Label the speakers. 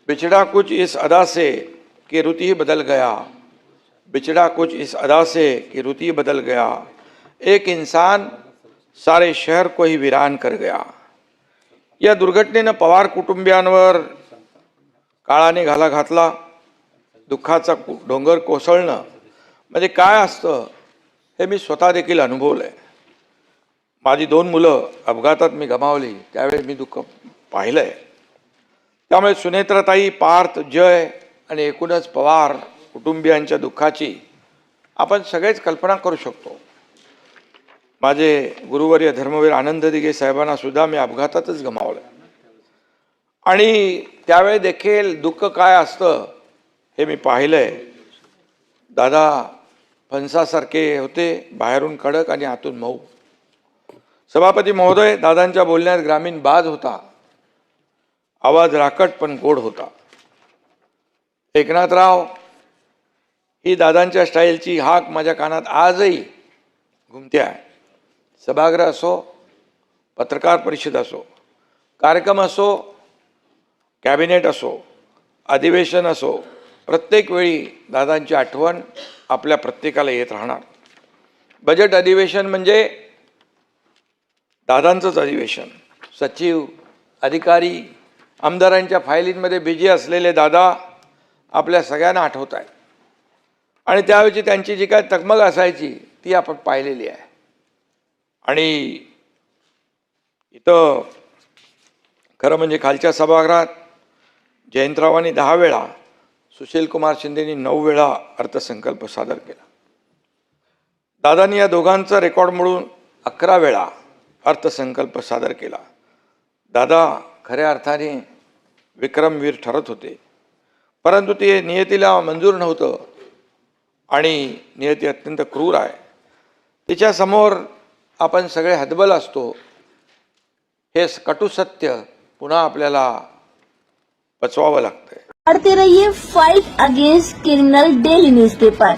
Speaker 1: बिछड़ा कुछ इस अदा से कि रुत ही बदल गया, बिछड़ा कुछ इस अदा से कि रुत ही बदल गया, एक इंसान सारे शहर को ही वीरान कर गया. या दुर्घटनेनं पवार कुटुंबियांवर काळाने घाला घातला. दुःखाचा डोंगर कोसळणं म्हणजे काय असतं हे मी स्वतः देखील अनुभवलंय. माझी 2 मुलं अपघातात मी गमावली, त्यावेळी मी दुःख पाहिलंय. त्यामुळे सुनेत्राताई, पार्थ, जय आणि एकूणच पवार कुटुंबियांच्या दुःखाची आपण सगळेच कल्पना करू शकतो. माझे गुरुवर्य धर्मवीर आनंद दिघे साहेबांना सुद्धा मी अपघातातच गमावलं आणि त्यावेळी देखील दुःख काय असतं हे मी पाहिलंय. दादा फणसासारखे होते, बाहेरून कडक आणि आतून मऊ. सभापती महोदय, दादांच्या बोलण्यात ग्रामीण बाज होता, आवाज राकट पण गोड होता. एकनाथराव ही दादांच्या स्टाईलची हाक माझ्या कानात आजही घुमते आहे. सभागृह असो, पत्रकार परिषद असो, कार्यक्रम असो, कॅबिनेट असो, अधिवेशन असो, प्रत्येक वेळी दादांची आठवण आपल्या प्रत्येकाला येत राहणार. बजेट अधिवेशन म्हणजे दादांचंच अधिवेशन. सचिव, अधिकारी, आमदारांच्या फायलींमध्ये बिझी असलेले दादा आपल्या सगळ्यांना आठवत आहेत आणि त्यावेळी त्यांची जी काय तगमग असायची ती आपण पाहिलेली आहे. आणि इथं खरं म्हणजे खालच्या सभागृहात जयंतरावांनी 10 वेळा, सुशीलकुमार शिंदेनी 9 वेळा अर्थसंकल्प सादर केला. दादांनी या दोघांचा रेकॉर्ड मोडून 11 वेळा अर्थसंकल्प सादर केला. दादा खऱ्या अर्थाने विक्रमवीर ठरत होते, परंतु ते नियतीला मंजूर नव्हतं आणि नियती अत्यंत क्रूर आहे. तिच्यासमोर आपण सगळे हतबल असतो. हे कटू सत्य पुन्हा आपल्याला पचवावं लागतंय.
Speaker 2: पढ़ते रहिए fight against criminal daily newspaper.